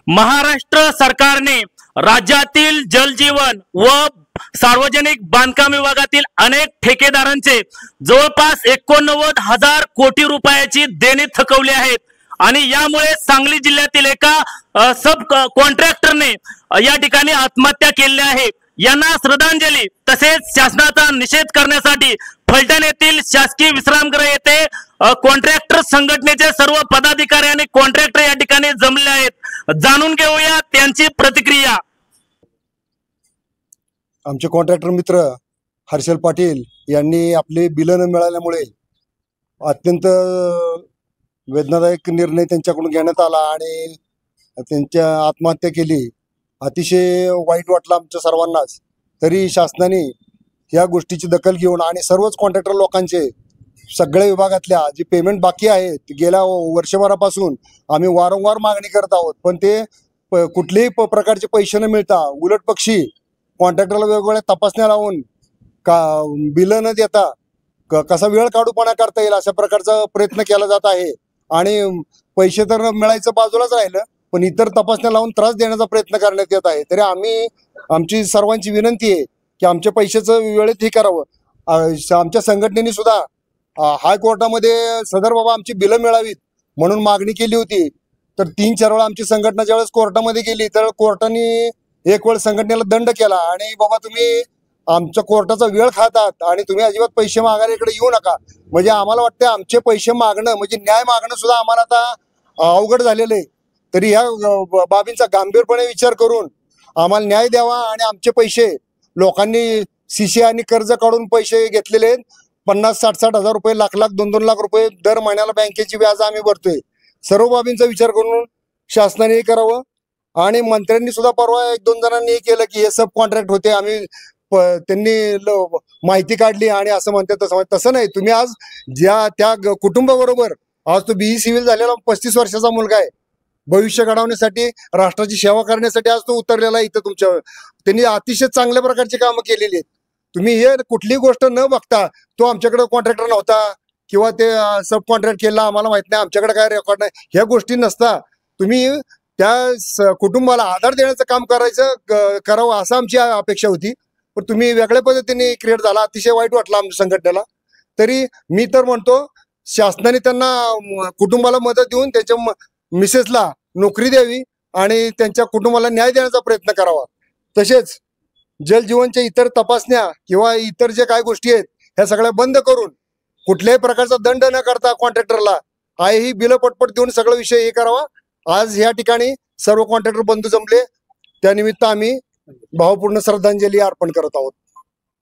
महाराष्ट्र सरकारने राज्यातील जलजीवन व सार्वजनिक बांधकाम विभागातील अनेक ठेकेदारांचे जवळपास 89,000 कोटी रुपयाची देणी थकवली आहेत आणि यामुळे सांगली जिल्ह्यातील एका सब कॉन्ट्रॅक्टरने या ठिकाणी आत्महत्या केली आहे। यांना श्रद्धांजली तसेच शासनाचा निषेध करण्यासाठी फलटण येथील शासकीय विश्रामगृह येथे कॉन्ट्रॅक्टर संघटनेचे सर्व पदाधिकारी आणि कॉन्ट्रॅक्टर या ठिकाणी जमले आहेत। जाणून घेऊया त्यांची प्रतिक्रिया। आमचे कॉन्ट्रॅक्टर मित्र हर्षल पाटील यांनी आपले बिल न मिळाल्यामुळे अत्यंत वेदनादायक निर्णय त्यांच्याकडून घेण्यात आला आणि त्यांच्या आत्महत्या केली। अतिशय वाईट वाटलं आमच्या सर्वांनाच। तरी शासनाने या गोष्टीची दखल घेऊन आणि सर्वच कॉन्ट्रॅक्टर लोकांचे सगळ्या विभागातल्या जे पेमेंट बाकी आहे गेल्या वर्षभरापासून आम्ही वारंवार मागणी करत आहोत, पण ते कुठलेही प्रकारचे पैसे न मिळता उलट पक्षी कॉन्ट्रॅक्टरला वेगवेगळ्या तपासण्या लावून बिल न देता कसा वेळ काढूपणा करता येईल अशा प्रकारचा प्रयत्न केला जात आहे आणि पैसे तर मिळायचं बाजूलाच राहिलं, पण इतर तपासण्या लावून त्रास देण्याचा प्रयत्न करण्यात येत आहे। तरी आमची सर्वांची विनंती आहे की आमच्या पैशाचं वेळेत हे करावं। आमच्या संघटनेने सुद्धा हायकोर्टामध्ये सदर बाबा आमची बिलं मिळावीत म्हणून मागणी केली होती। तर 3-4 वेळा आमची संघटना ज्यावेळेस कोर्टामध्ये गेली तर कोर्टाने एक वेळ संघटनेला दंड केला आणि बाबा तुम्ही आमच्या कोर्टाचा वेळ खातात आणि तुम्ही अजिबात पैसे मागायला इकडे येऊ नका। म्हणजे आम्हाला वाटतं आमचे पैसे मागणं म्हणजे न्याय मागणं सुद्धा आम्हाला आता अवघड झालेलं आहे। तरी ह्या बाबींचा गांभीर्यपणे विचार करून आम्हाला न्याय द्यावा आणि आमचे पैसे लोकांनी सीसी आणि कर्ज काढून पैसे घेतलेले आहेत 50-60 हजार रुपये, लाख 2-2 लाख रुपये दर महिन्याला बँकेची व्याज आम्ही भरतोय। सर्व बाबींचा विचार करून शासनाने हे करावं आणि मंत्र्यांनी सुद्धा परवा 1-2 जणांनी हे केलं की हे सब कॉन्ट्रॅक्ट होते, आम्ही त्यांनी माहिती काढली आणि असं म्हणतात तसं नाही। तुम्ही आज त्या कुटुंबाबरोबर आज तो बीई सिव्हिल झालेला 35 वर्षाचा मुलगा आहे, भविष्य घडवण्यासाठी राष्ट्राची सेवा करण्यासाठी आज तो उतरलेला आहे इथं तुमच्या। त्यांनी अतिशय चांगल्या प्रकारची कामं केलेली आहेत। तुम्ही हे कुठलीही गोष्ट न बघता तो आमच्याकडे कॉन्ट्रॅक्टर नव्हता किंवा ते सब कॉन्ट्रॅक्ट केला आम्हाला माहित नाही, आमच्याकडे काय रेकॉर्ड नाही, ह्या गोष्टी नसता तुम्ही त्या कुटुंबाला आधार देण्याचं काम करावं असं आमची अपेक्षा होती, पण तुम्ही वेगळ्या पद्धतीने क्रिएट झाला। अतिशय वाईट वाटलं आमच्या संघटनेला। तरी मी तर म्हणतो शासनाने त्यांना कुटुंबाला मदत देऊन त्यांच्या मिसेसला नोकरी द्यावी आणि त्यांच्या कुटुंबाला न्याय देण्याचा प्रयत्न करावा। तसेच जलजीवनच्या इतर तपासण्या किंवा इतर जे काय गोष्टी आहेत ह्या सगळ्या बंद करून कुठल्याही प्रकारचा दंड न करता कॉन्ट्रॅक्टरला आहे ही बिलं पटपट देऊन सगळं विषय हे करावा। आज या ठिकाणी सर्व कॉन्ट्रॅक्टर बंधू जमले, त्यानिमित्त आम्ही भावपूर्ण श्रद्धांजली अर्पण करत आहोत।